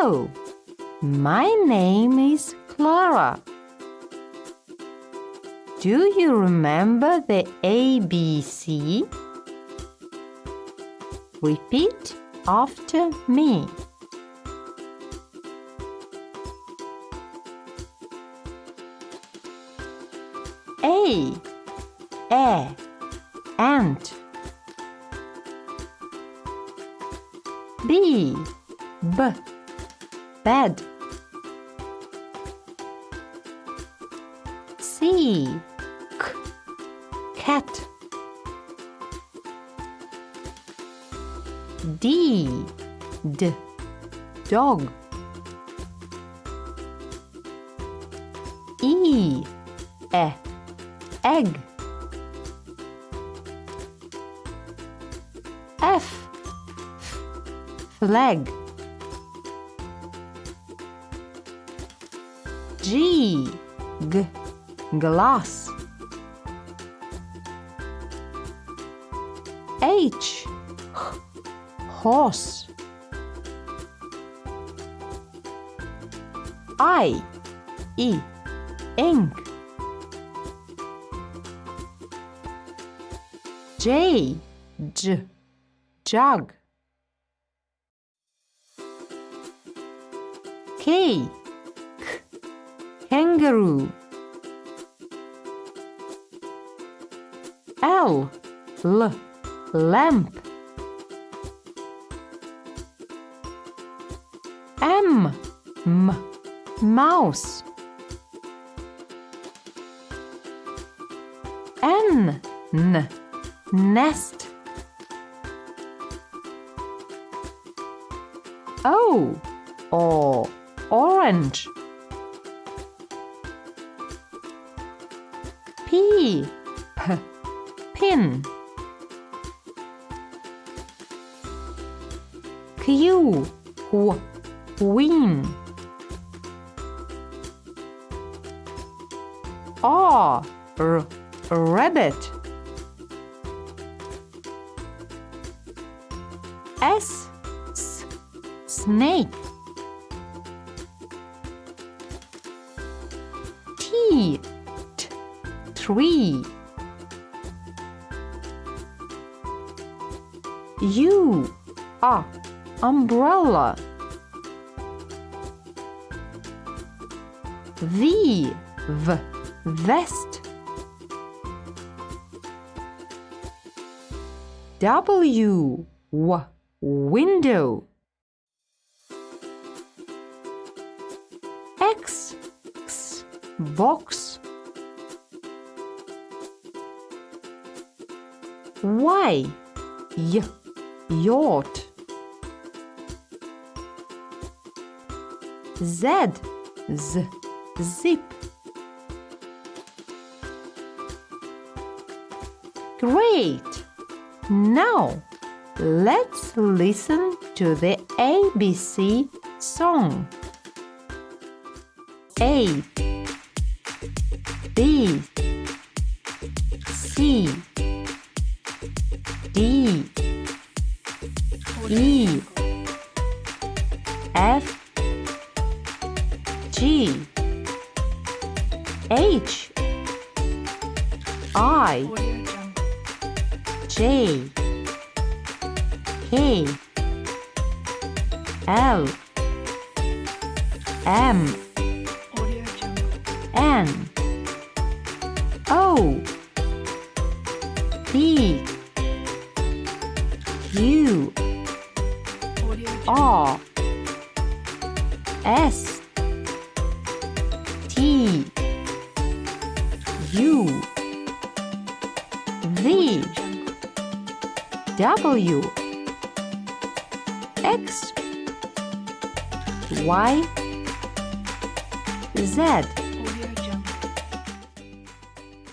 Hello, my name is Clara. Do you remember the ABC? Repeat after me. A, ant. B, bed. C, cat. D, dog. E, egg. F, flag. G, glass. H, horse. I, ink. J, jug. K, kangaroo. L, lamp. M, mouse. N, nest. O, orange. P, pin. Q, queen. R, rabbit. S, snake. T, tree. U, umbrella. V, vest. W, window. X, box. Y, yacht. Z, zip. Great! Now, let's listen to the ABC song. A, B, C, D, E, F, G, H, I, J, K, L, M, N, O, P, Q, R, S, T, U, V, W, X, Y, Z.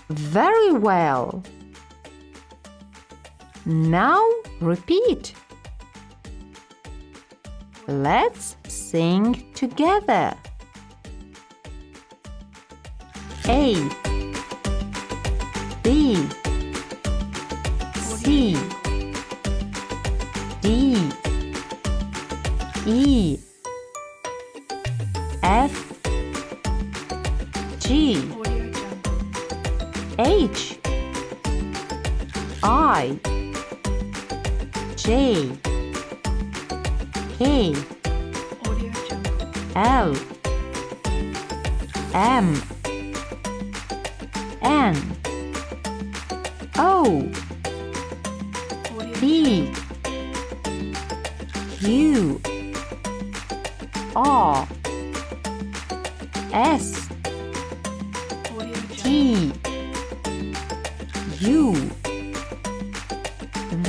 Very well. Now repeat. Let's sing together. A, B, C, D, E, F, G, Audio Jungle. H, I, J, K, Audio Jungle. L, M, N, O, Audio P, Q, R, S, Audio Jungle. T, U,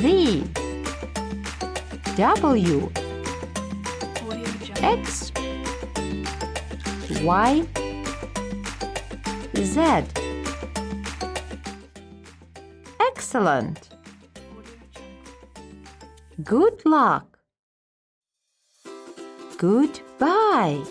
V, W, Audio Jungle. X, Y, Z. Excellent. Audio Jungle. Good luck. Goodbye.